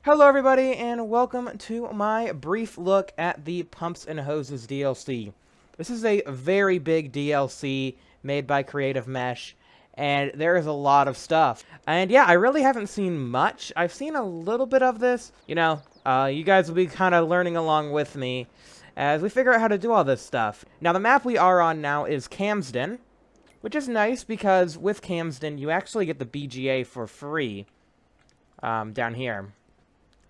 Hello everybody, and welcome to my brief look at the Pumps and Hoses DLC. This is a very big DLC made by Creative Mesh, and there is a lot of stuff. And yeah, I really haven't seen much. I've seen a little bit of this. You guys will be kind of learning along with me as we figure out how to do all this stuff. Now, the map we are on now is Calmsden, which is nice because with Calmsden, you actually get the BGA for free down here.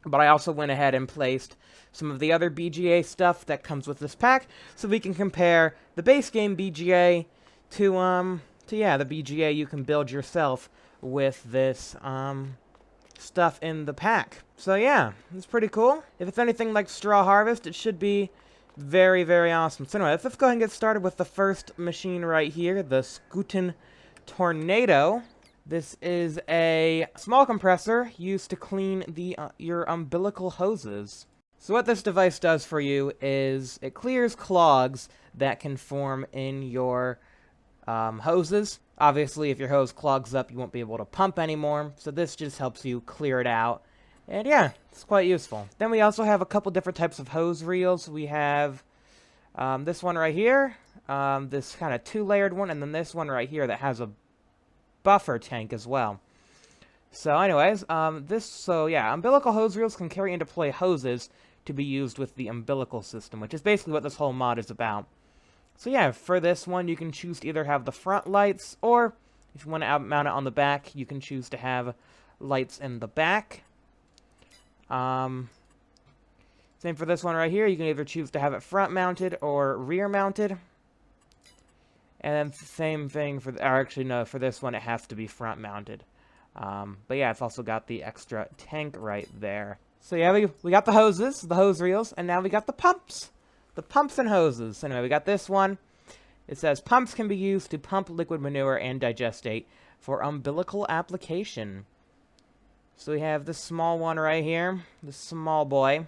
But I also went ahead and placed some of the other BGA stuff that comes with this pack, so we can compare the base game BGA to the BGA you can build yourself with this, stuff in the pack. So yeah, it's pretty cool. If it's anything like Straw Harvest, it should be very, very awesome. So anyway, let's go ahead and get started with the first machine right here, the Scootin' Tornado. This is a small compressor used to clean your umbilical hoses. So what this device does for you is it clears clogs that can form in your hoses. Obviously, if your hose clogs up, you won't be able to pump anymore, so this just helps you clear it out. And yeah, it's quite useful. Then we also have a couple different types of hose reels. We have this one right here, this kind of two-layered one, and then this one right here that has a buffer tank as well. So anyways, umbilical hose reels can carry into play hoses to be used with the umbilical system, which is basically what this whole mod is about. So yeah, for this one, you can choose to either have the front lights, or if you want to mount it on the back, you can choose to have lights in the back. Same for this one right here. You can either choose to have it front mounted or rear mounted. And then same thing for, for this one, it has to be front mounted. But yeah, it's also got the extra tank right there. So yeah, we got the hoses, the hose reels, and now we got the pumps. The pumps and hoses. Anyway, we got this one. It says, pumps can be used to pump liquid manure and digestate for umbilical application. So we have this small one right here, this small boy,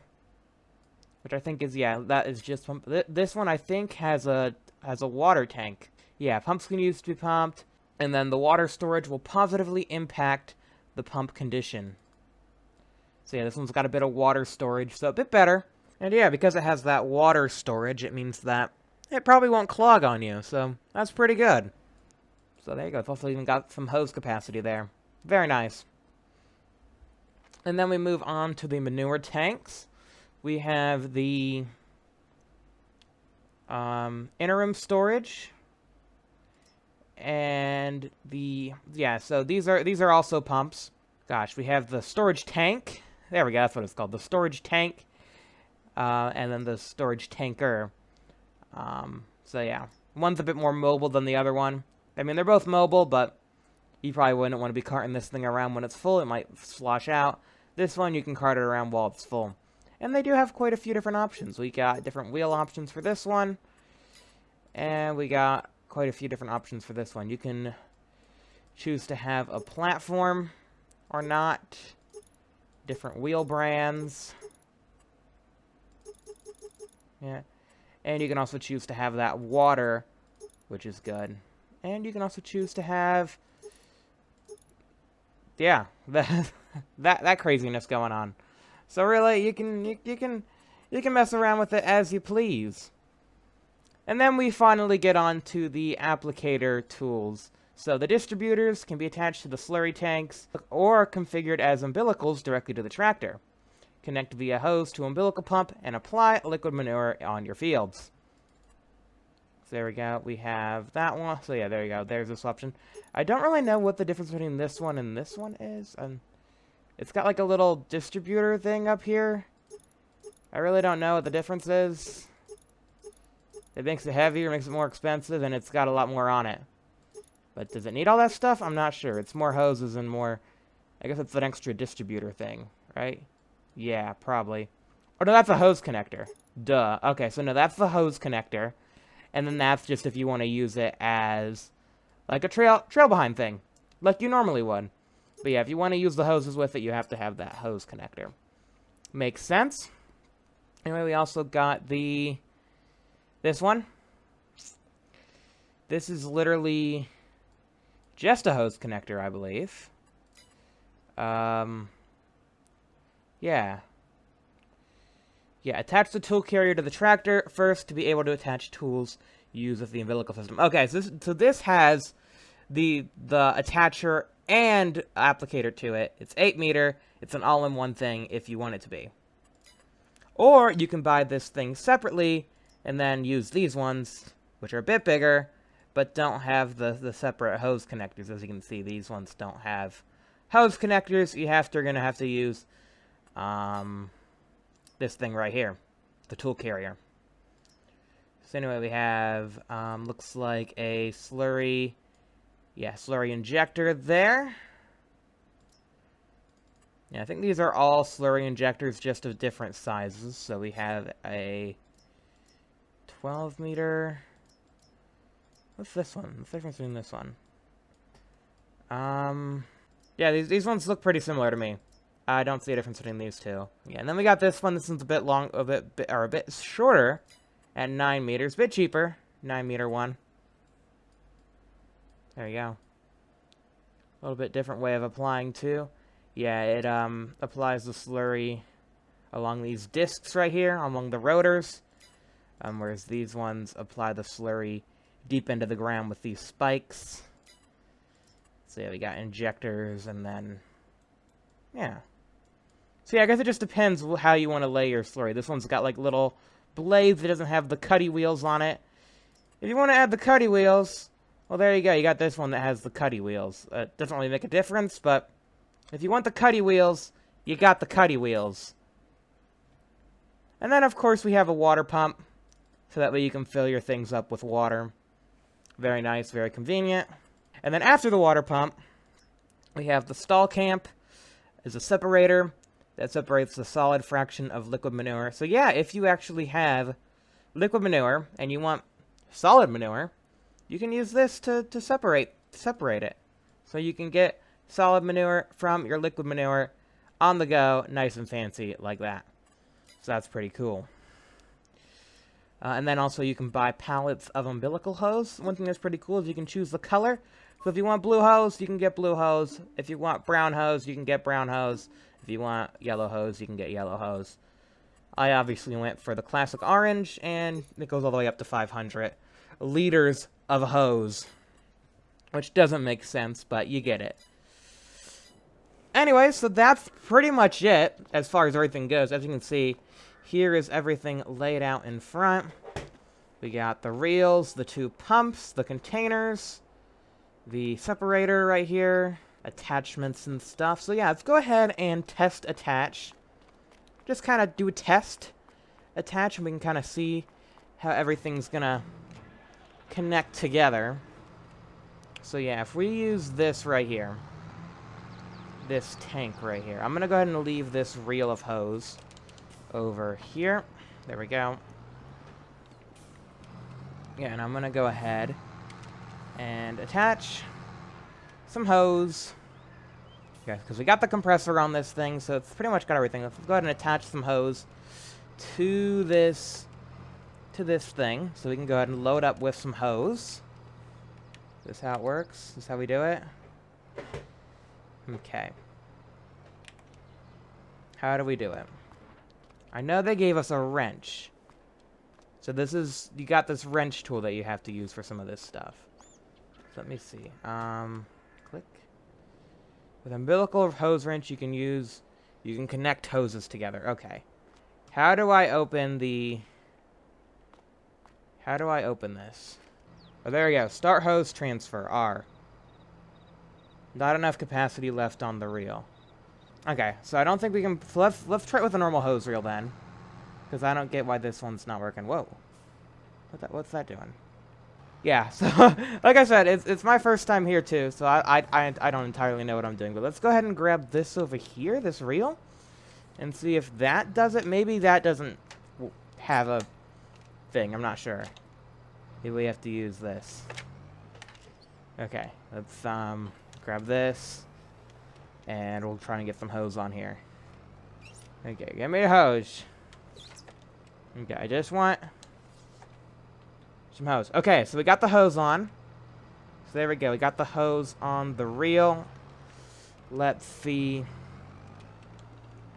which I think is, yeah, that is just pump. This one I think has a water tank. Yeah, pumps can use to be pumped, and then the water storage will positively impact the pump condition. So yeah, this one's got a bit of water storage, so a bit better. And yeah, because it has that water storage, it means that it probably won't clog on you, so that's pretty good. So there you go, it's also even got some hose capacity there. Very nice. And then we move on to the manure tanks. We have the interim storage. And so these are also pumps. Gosh, we have the storage tank. There we go, that's what it's called. The storage tank. And then the storage tanker. So yeah. One's a bit more mobile than the other one. I mean, they're both mobile, but you probably wouldn't want to be carting this thing around when it's full. It might slosh out. This one, you can cart it around while it's full. And they do have quite a few different options. We got different wheel options for this one. And we got quite a few different options for this one. You can choose to have a platform or not. Different wheel brands. Yeah. And you can also choose to have that water, which is good. And you can also choose to have, yeah, that craziness going on. So really, you can mess around with it as you please. And then we finally get on to the applicator tools. So the distributors can be attached to the slurry tanks or configured as umbilicals directly to the tractor. Connect via hose to umbilical pump and apply liquid manure on your fields. So there we go. We have that one. So yeah, there you go. There's this option. I don't really know what the difference between this one and this one is. It's got like a little distributor thing up here. I really don't know what the difference is. It makes it heavier, makes it more expensive, and it's got a lot more on it. But does it need all that stuff? I'm not sure. It's more hoses and more... I guess it's an extra distributor thing, right? Yeah, probably. Oh, no, that's a hose connector. Duh. Okay, so no, that's the hose connector. And then that's just if you want to use it as, like, a trail behind thing. Like you normally would. But yeah, if you want to use the hoses with it, you have to have that hose connector. Makes sense. Anyway, we also got this one. This is literally just a hose connector, I believe. Yeah. Yeah, attach the tool carrier to the tractor first to be able to attach tools used with the umbilical system. Okay, so this has the attacher and applicator to it. It's 8 meter. It's an all-in-one thing if you want it to be. Or you can buy this thing separately and then use these ones, which are a bit bigger, but don't have the separate hose connectors. As you can see, these ones don't have hose connectors. You're going to have to use this thing right here, the tool carrier. So anyway, we have, looks like a slurry injector there. Yeah, I think these are all slurry injectors, just of different sizes. So we have a 12 meter. What's this one? What's the difference between this one? Yeah, these ones look pretty similar to me. I don't see a difference between these two. Yeah, and then we got this one. This one's a bit long, a bit shorter, at 9 meters, bit cheaper. 9 meter one. There you go. A little bit different way of applying too. Yeah, it applies the slurry along these discs right here, along the rotors. Whereas these ones apply the slurry deep into the ground with these spikes. So yeah, we got injectors and then, yeah. So yeah, I guess it just depends how you want to lay your slurry. This one's got like little blades. It doesn't have the cutty wheels on it. If you want to add the cutty wheels, well, there you go. You got this one that has the cutty wheels. It doesn't really make a difference, but if you want the cutty wheels, you got the cutty wheels. And then, of course, we have a water pump, so that way you can fill your things up with water. Very nice, very convenient. And then after the water pump, we have the stall camp. Is a separator that separates the solid fraction of liquid manure. So yeah, if you actually have liquid manure and you want solid manure, you can use this to separate it. So you can get solid manure from your liquid manure on the go, nice and fancy like that. So that's pretty cool. And then also you can buy pallets of umbilical hose. One thing that's pretty cool is you can choose the color. So if you want blue hose, you can get blue hose. If you want brown hose, you can get brown hose. If you want yellow hose, you can get yellow hose. I obviously went for the classic orange, and it goes all the way up to 500 liters of hose. Which doesn't make sense, but you get it. Anyway, so that's pretty much it as far as everything goes. As you can see, here is everything laid out in front. We got the reels, the two pumps, the containers, the separator right here, attachments and stuff. So yeah, let's go ahead and test attach. Just kind of do a test attach, and we can kind of see how everything's gonna connect together. So yeah, if we use this right here, this tank right here, I'm gonna go ahead and leave this reel of hose over here. There we go. Yeah, and I'm gonna go ahead and attach some hose. Okay, because we got the compressor on this thing, so it's pretty much got everything. Let's go ahead and attach some hose to this thing, so we can go ahead and load up with some hose. This is how it works. This is how we do it. Okay. How do we do it? I know they gave us a wrench. So this is, you got this wrench tool that you have to use for some of this stuff. So let me see. Click. With umbilical hose wrench, you can connect hoses together. Okay. How do I open this? Oh, there we go. Start hose transfer, R. Not enough capacity left on the reel. Okay, so I don't think we can... Let's try it with a normal hose reel then. Because I don't get why this one's not working. Whoa. What's that doing? Yeah, so like I said, it's my first time here too, so I don't entirely know what I'm doing. But let's go ahead and grab this over here, this reel, and see if that does it. Maybe that doesn't have a thing. I'm not sure. Maybe we have to use this. Okay, let's grab this, and we'll try and get some hose on here. Okay, give me a hose. Okay, I just want some hose. Okay, so we got the hose on. So there we go. We got the hose on the reel. Let's see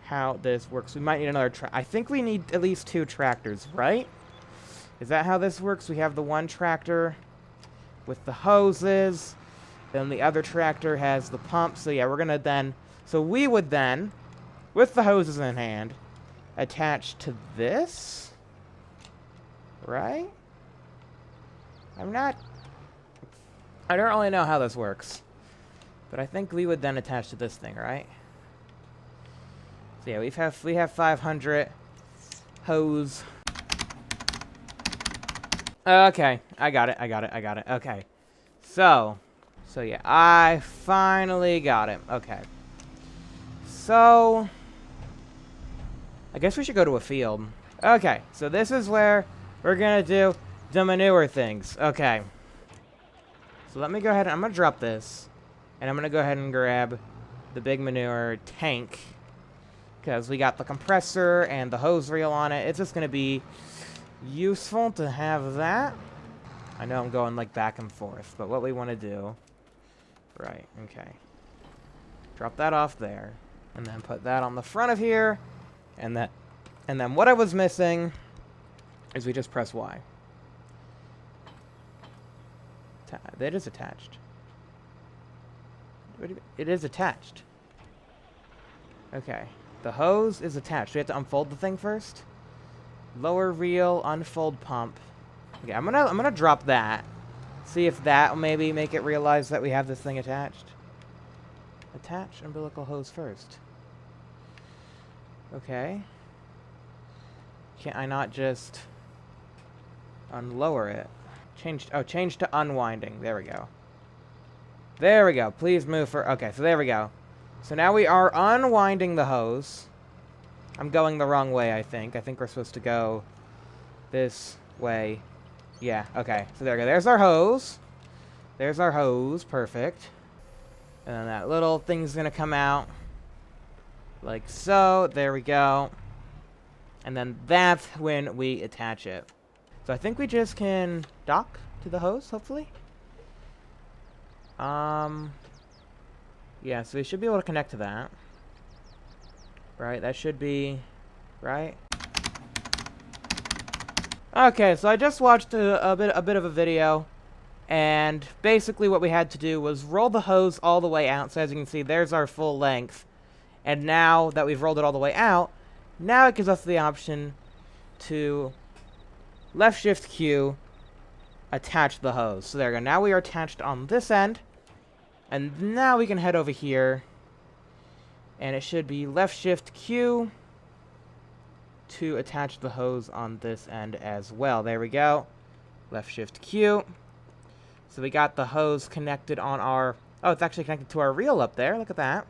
how this works. We might need another I think we need at least 2 tractors, right? Is that how this works? We have the one tractor with the hoses. Then the other tractor has the pump. So yeah, we're going to then... So we would then, with the hoses in hand, attach to this. Right? I don't really know how this works. But I think we would then attach to this thing, right? So yeah, we have 500 hose. Okay, I got it. Okay. So yeah, I finally got it. Okay. So I guess we should go to a field. Okay, so this is where we're gonna do the manure things. Okay. So let me go ahead and I'm gonna drop this. And I'm gonna go ahead and grab the big manure tank. Because we got the compressor and the hose reel on it. It's just gonna be useful to have that. I know I'm going like back and forth, but what we want to do... Right, okay. Drop that off there. And then put that on the front of here. And then what I was missing is we just press Y. That is attached. It is attached. Okay. The hose is attached. We have to unfold the thing first. Lower reel, unfold pump. Okay, I'm gonna drop that. See if that will maybe make it realize that we have this thing attached. Attach umbilical hose first. Okay. Can't I not just unlower it? Change to unwinding. There we go. There we go. Please move for... Okay, so there we go. So now we are unwinding the hose. I'm going the wrong way, I think. I think we're supposed to go this way. Yeah, okay. So there we go. There's our hose. There's our hose. Perfect. And then that little thing's going to come out. Like so. There we go. And then that's when we attach it. So I think we just can dock to the hose, hopefully. Yeah, so we should be able to connect to that. Right, that should be... Right? Okay, so I just watched a bit of a video. And basically what we had to do was roll the hose all the way out. So as you can see, there's our full length. And now that we've rolled it all the way out, now it gives us the option to left shift Q, attach the hose. So there we go. Now we are attached on this end. And now we can head over here. And it should be left shift Q to attach the hose on this end as well. There we go. Left shift Q. So we got the hose connected on our... Oh, it's actually connected to our reel up there. Look at that.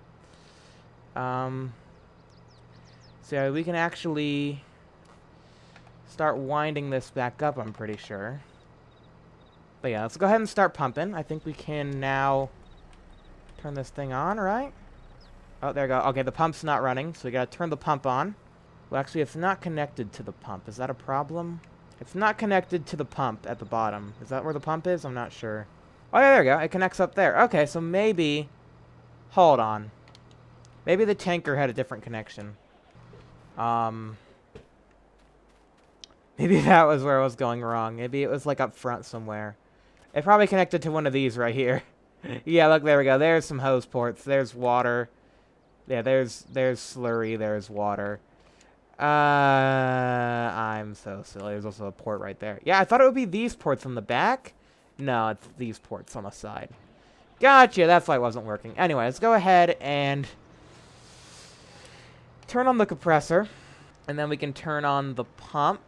So we can actually start winding this back up, I'm pretty sure. But yeah, let's go ahead and start pumping. I think we can now turn this thing on, right? Oh, there we go. Okay, the pump's not running, so we gotta turn the pump on. Well, actually, it's not connected to the pump. Is that a problem? It's not connected to the pump at the bottom. Is that where the pump is? I'm not sure. Oh, yeah, there we go. It connects up there. Okay, so maybe... Hold on. Maybe the tanker had a different connection. Maybe that was where I was going wrong. Maybe it was, like, up front somewhere. It probably connected to one of these right here. Yeah, look, there we go. There's some hose ports. There's water. Yeah, there's slurry. There's water. I'm so silly. There's also a port right there. Yeah, I thought it would be these ports on the back. No, it's these ports on the side. Gotcha. That's why it wasn't working. Anyway, let's go ahead and turn on the compressor. And then we can turn on the pump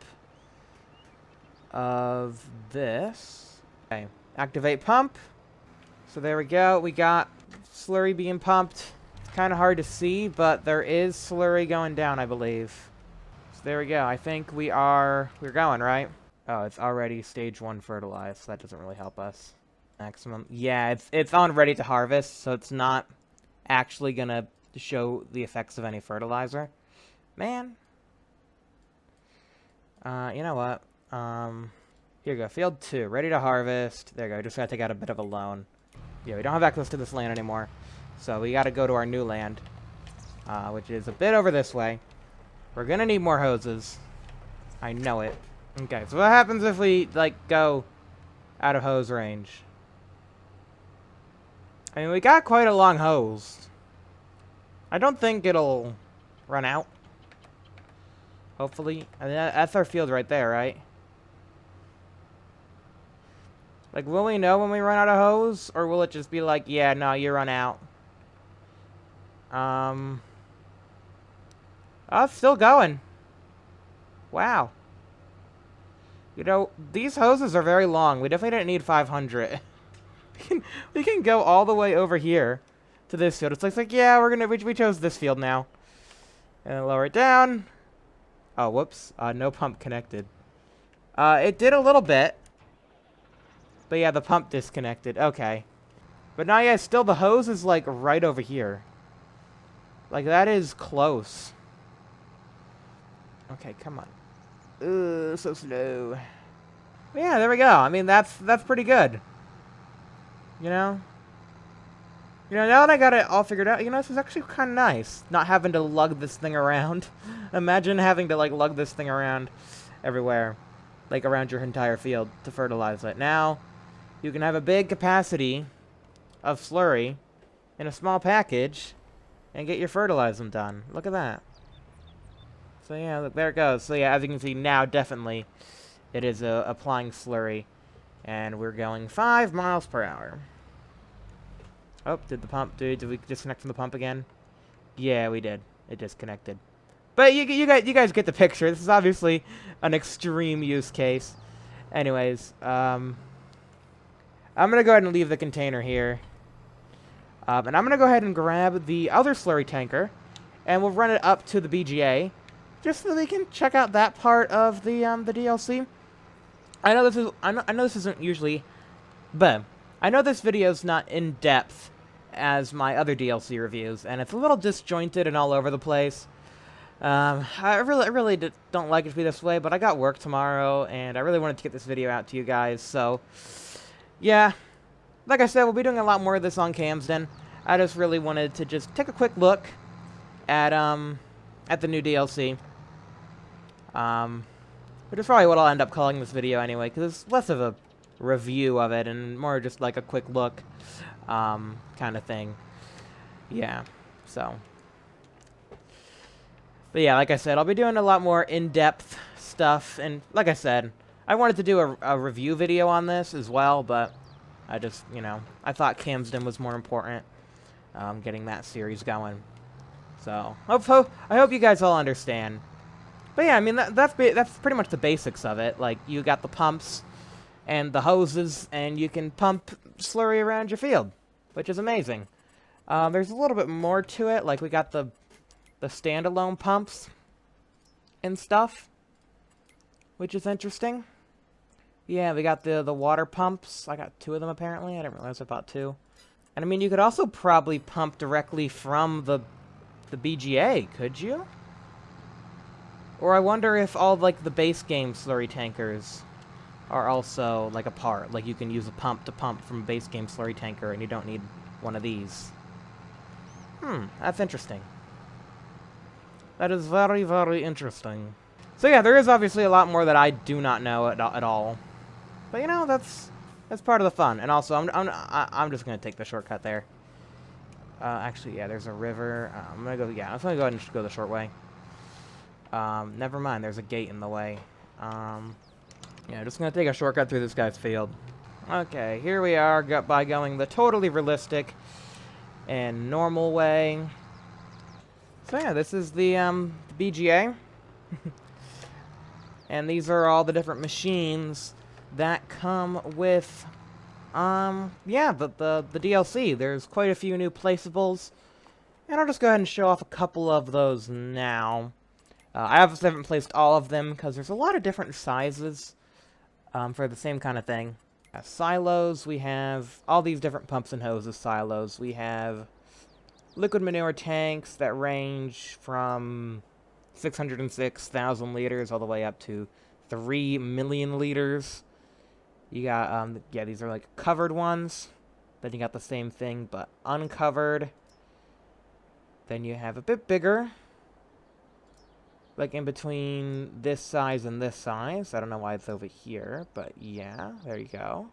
of this. Okay. Activate pump. So there we go. We got slurry being pumped. It's kind of hard to see, but there is slurry going down, I believe. So there we go. I think we're going, right? Oh, it's already stage 1 fertilized, so that doesn't really help us. Maximum. Yeah, it's on ready to harvest, so it's not actually going to show the effects of any fertilizer. Man. You know what? Here you go. Field 2. Ready to harvest. There you go. Just got to take out a bit of a loan. Yeah, we don't have access to this land anymore. So we got to go to our new land. which is a bit over this way. We're gonna need more hoses. I know it. Okay, so what happens if we, like, go out of hose range? I mean, we got quite a long hose. I don't think it'll run out. Hopefully. I mean, that's our field right there, right? Like, will we know when we run out of hose? Or will it just be like, yeah, no, you run out? Oh, it's still going. Wow. You know, these hoses are very long. We definitely didn't need 500. we can go all the way over here to this field. It's like yeah, we chose this field now. And lower it down. Oh, whoops. No pump connected. It did a little bit. But yeah, the pump disconnected. Okay. But now, yeah, still the hose is, like, right over here. Like, that is close. Okay, come on. Ugh, so slow. But yeah, there we go. I mean, that's pretty good. You know? You know, now that I got it all figured out, you know, this is actually kind of nice. Not having to lug this thing around. Imagine having to, like, lug this thing around everywhere. Like, around your entire field to fertilize it. Now, you can have a big capacity of slurry in a small package and get your fertilizing done. Look at that. So yeah, look, there it goes. So yeah, as you can see now, definitely it is applying slurry. And we're going 5 miles per hour. Oh, did we disconnect from the pump again? Yeah, we did. It disconnected. But you guys get the picture. This is obviously an extreme use case. Anyways, I'm going to go ahead and leave the container here. And I'm going to go ahead and grab the other slurry tanker. And we'll run it up to the BGA. Just so they can check out that part of the DLC. I know this isn't usually... But I know this video's not in depth as my other DLC reviews. And it's a little disjointed and all over the place. I really don't like it to be this way. But I got work tomorrow. And I really wanted to get this video out to you guys. So... yeah, like I said, we'll be doing a lot more of this on Calmsden. I just really wanted to just take a quick look at the new DLC. Which is probably what I'll end up calling this video anyway, because it's less of a review of it and more just like a quick look kind of thing. Yeah, so. But yeah, like I said, I'll be doing a lot more in-depth stuff, and like I said, I wanted to do a review video on this as well, but I just, you know, I thought Calmsden was more important, getting that series going. So, I hope you guys all understand. But yeah, I mean, that's pretty much the basics of it. Like, you got the pumps and the hoses, and you can pump slurry around your field, which is amazing. There's a little bit more to it, like we got the standalone pumps and stuff, which is interesting. Yeah, we got the water pumps. I got 2 of them, apparently. I didn't realize I bought 2. And, I mean, you could also probably pump directly from the BGA, could you? Or I wonder if all, like, the base game slurry tankers are also, like, a part. Like, you can use a pump to pump from a base game slurry tanker, and you don't need one of these. That's interesting. That is very, very interesting. So, yeah, there is obviously a lot more that I do not know at all. But you know, that's part of the fun. And also, I'm just gonna take the shortcut there. Actually, yeah, there's a river. I'm gonna go. Yeah, I'm gonna go ahead and just go the short way. Never mind. There's a gate in the way. Yeah, just gonna take a shortcut through this guy's field. Okay, here we are by going the totally realistic and normal way. So yeah, this is the BGA, and these are all the different machines that come with, yeah, the DLC. There's quite a few new placeables, and I'll just go ahead and show off a couple of those now. I obviously haven't placed all of them, because there's a lot of different sizes for the same kind of thing. Silos, we have all these different pumps and hoses silos. We have liquid manure tanks that range from 606,000 liters all the way up to 3 million liters. You got, yeah, these are like covered ones. Then you got the same thing, but uncovered. Then you have a bit bigger, like in between this size and this size. I don't know why it's over here, but yeah, there you go.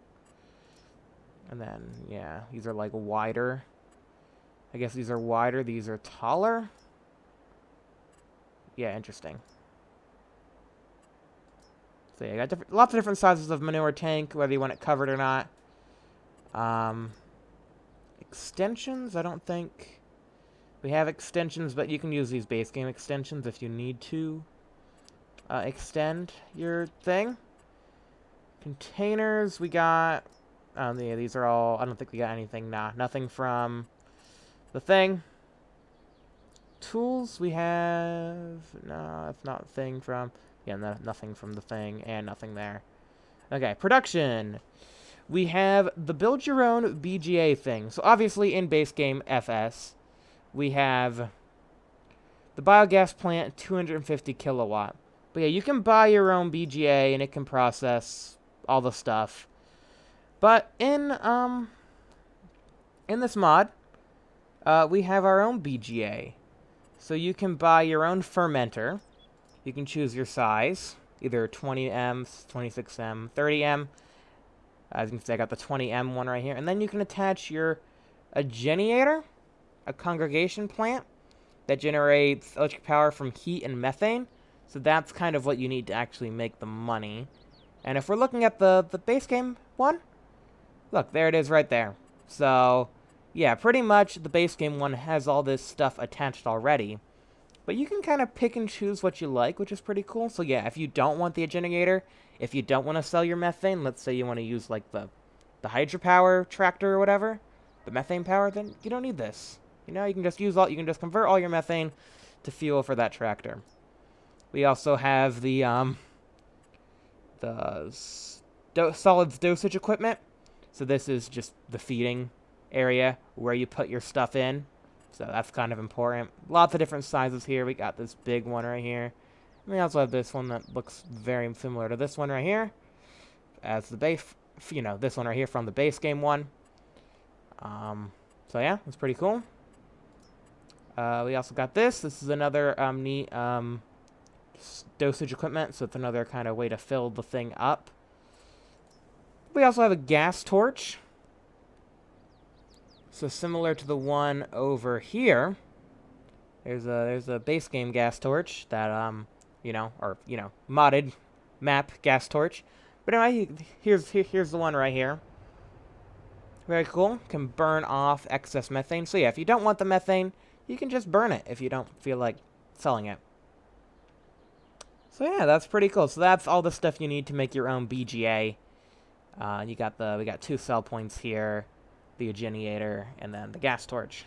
And then, yeah, these are like wider. I guess these are wider, these are taller. Yeah, interesting. So yeah, you got lots of different sizes of manure tank, whether you want it covered or not. Extensions, I don't think we have extensions, but you can use these base game extensions if you need to extend your thing. Containers, we got... yeah, these are all... I don't think we got anything. Nah, nothing from the thing. Tools, we have... No, that's not thing from... Yeah, no, nothing from the thing, and nothing there. Okay, production. We have the build your own BGA thing. So obviously in base game FS, we have the biogas plant, 250 kilowatt. But yeah, you can buy your own BGA and it can process all the stuff. But in this mod, we have our own BGA. So you can buy your own fermenter. You can choose your size, either 20M, 26M, 30M. As you can see, I got the 20M one right here. And then you can attach a generator, a congregation plant that generates electric power from heat and methane. So that's kind of what you need to actually make the money. And if we're looking at the base game one, look, there it is right there. So, yeah, pretty much the base game one has all this stuff attached already. But you can kind of pick and choose what you like, which is pretty cool. So yeah, if you don't want the generator, if you don't want to sell your methane, let's say you want to use like the hydropower tractor or whatever, the methane power, then you don't need this. You know, you can just convert all your methane to fuel for that tractor. We also have the solids dosage equipment. So this is just the feeding area where you put your stuff in. So that's kind of important. Lots of different sizes here. We got this big one right here. And we also have this one that looks very similar to this one right here. As the base, you know, this one right here from the base game one. So yeah, it's pretty cool. We also got this. This is another neat dosage equipment. So it's another kind of way to fill the thing up. We also have a gas torch. So similar to the one over here, there's a base game gas torch that modded map gas torch. But anyway, here's the one right here. Very cool. Can burn off excess methane. So yeah, if you don't want the methane, you can just burn it if you don't feel like selling it. So yeah, that's pretty cool. So that's all the stuff you need to make your own BGA. We got 2 cell points here, the generator, and then the gas torch.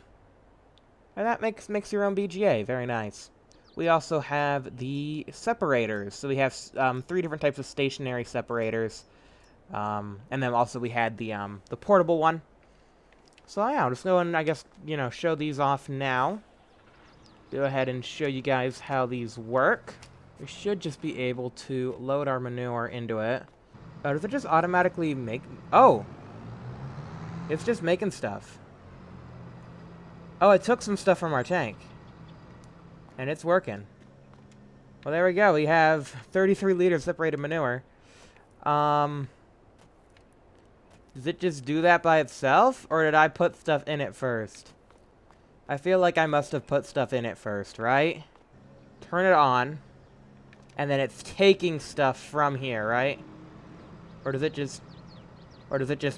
And that makes your own BGA. Very nice. We also have the separators. So we have 3 different types of stationary separators. And then also we had the portable one. So yeah, I'll just go and, I guess, show these off now. Go ahead and show you guys how these work. We should just be able to load our manure into it. Does it just automatically make... Oh! It's just making stuff. Oh, it took some stuff from our tank. And it's working. Well, there we go. We have 33 liters separated manure. Does it just do that by itself? Or did I put stuff in it first? I feel like I must have put stuff in it first, right? Turn it on. And then it's taking stuff from here, right? Or does it just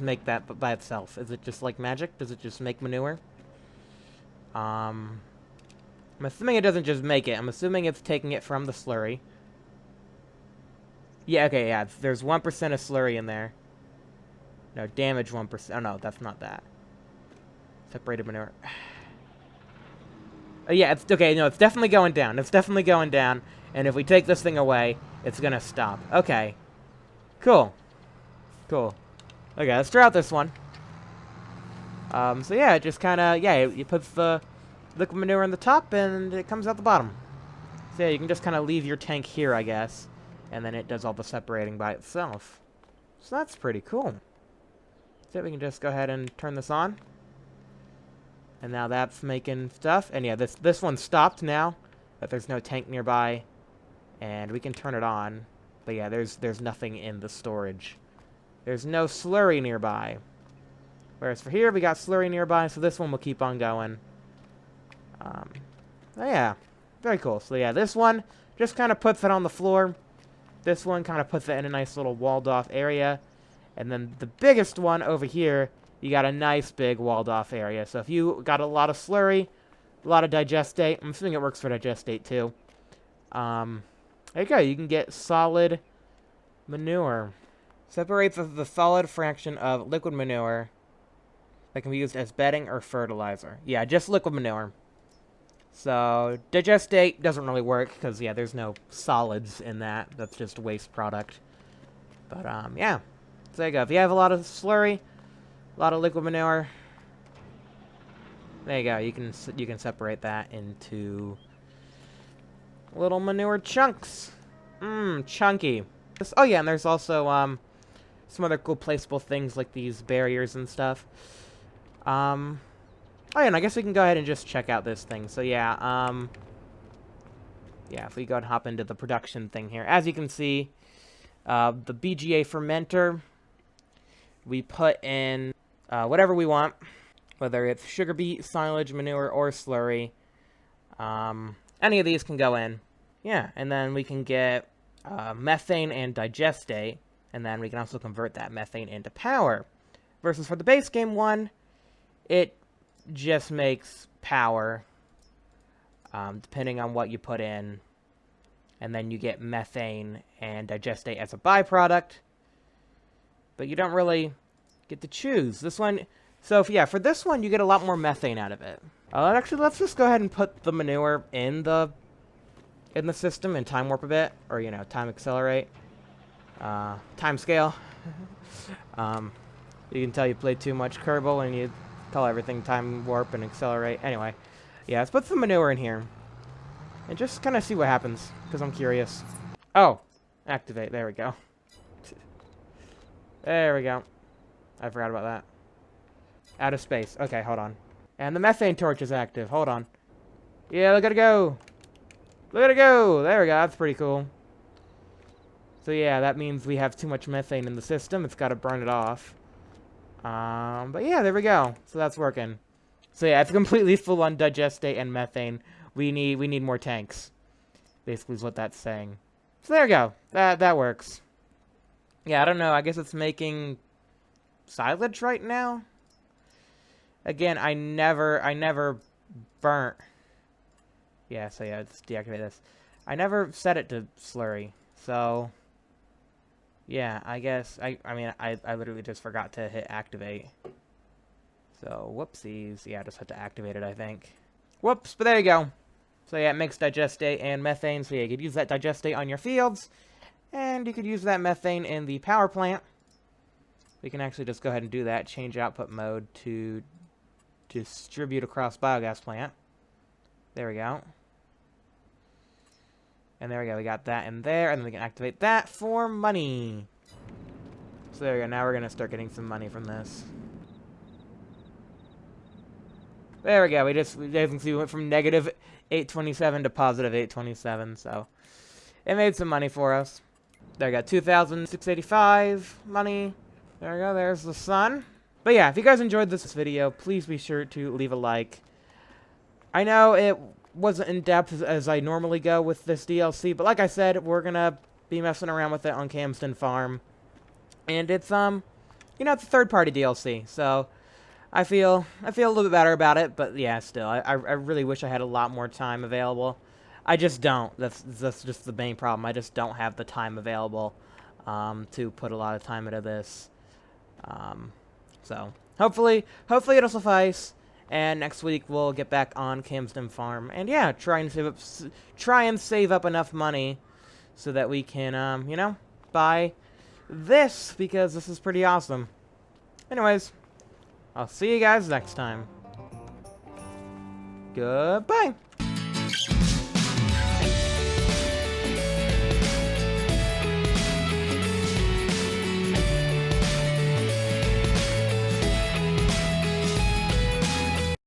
make that by itself? Is it just like magic? Does it just make manure? I'm assuming it doesn't just make it. I'm assuming it's taking it from the slurry. Yeah, okay, yeah. There's 1% of slurry in there. No, damage 1%. Oh, no, that's not that. Separated manure. Oh, yeah, it's okay. No, it's definitely going down. It's definitely going down. And if we take this thing away, it's gonna stop. Okay. Cool. Cool. Okay, let's try out this one. So yeah, it just kind of, yeah, it puts the liquid manure in the top and it comes out the bottom. So yeah, you can just kind of leave your tank here, I guess. And then it does all the separating by itself. So that's pretty cool. So we can just go ahead and turn this on. And now that's making stuff. And yeah, this one stopped now that there's no tank nearby. And we can turn it on. But yeah, there's nothing in the storage. There's no slurry nearby. Whereas for here, we got slurry nearby, so this one will keep on going. Oh yeah, very cool. So yeah, this one just kind of puts it on the floor. This one kind of puts it in a nice little walled-off area. And then the biggest one over here, you got a nice big walled-off area. So if you got a lot of slurry, a lot of digestate, I'm assuming it works for digestate too. There you go. You can get solid manure. Separates the solid fraction of liquid manure that can be used as bedding or fertilizer. Yeah, just liquid manure. So, digestate doesn't really work, because, yeah, there's no solids in that. That's just a waste product. But, yeah. So there you go. If you have a lot of slurry, a lot of liquid manure, there you go. You can separate that into little manure chunks. Chunky. Oh, yeah, and there's also, some other cool placeable things like these barriers and stuff. Oh, yeah, and I guess we can go ahead and just check out this thing. So, yeah, yeah, if we go and hop into the production thing here. As you can see, the BGA fermenter, we put in whatever we want, whether it's sugar beet, silage, manure, or slurry. Any of these can go in. Yeah, and then we can get methane and digestate, and then we can also convert that methane into power. Versus for the base game one, it just makes power, depending on what you put in, and then you get methane and digestate as a byproduct, but you don't really get to choose. This one, so yeah, for this one, you get a lot more methane out of it. Actually, let's just go ahead and put the manure in the system and time warp a bit, or, you know, time accelerate, time scale. You can tell you played too much Kerbal and you call everything time warp and accelerate. Anyway, yeah, let's put some manure in here and just kind of see what happens, because I'm curious. Oh, activate. There we go. There we go. I forgot about that. Out of space. Okay, hold on. And the methane torch is active. Hold on. Yeah, look at it go. Look at it go. There we go. That's pretty cool. So yeah, that means we have too much methane in the system. It's got to burn it off. But yeah, there we go. So that's working. So yeah, it's completely full on digestate and methane. We need more tanks. Basically is what that's saying. So there we go. That works. Yeah, I don't know. I guess it's making silage right now. Again, I never burnt. Yeah, so yeah, let's deactivate this. I never set it to slurry. So yeah, I guess, I mean, I literally just forgot to hit activate. So, whoopsies. Yeah, I just had to activate it, I think. Whoops, but there you go. So yeah, it makes digestate and methane. So yeah, you could use that digestate on your fields. And you could use that methane in the power plant. We can actually just go ahead and do that. Change output mode to distribute across biogas plant. There we go. And there we go, we got that in there, and then we can activate that for money. So there we go, now we're going to start getting some money from this. There we go, as you can see, we went from negative 827 to positive 827, so it made some money for us. There we go, 2,685 money. There we go, there's the sun. But yeah, if you guys enjoyed this video, please be sure to leave a like. I know it wasn't in depth as I normally go with this DLC, but like I said, we're gonna be messing around with it on Calmsden Farm, and it's you know, it's a third-party DLC, so I feel a little bit better about it. But yeah, still, I really wish I had a lot more time available. I just don't. That's just the main problem. I just don't have the time available to put a lot of time into this. So hopefully it'll suffice. And next week we'll get back on Calmsden Farm, and yeah, try and save up enough money so that we can, you know, buy this, because this is pretty awesome. Anyways, I'll see you guys next time. Goodbye.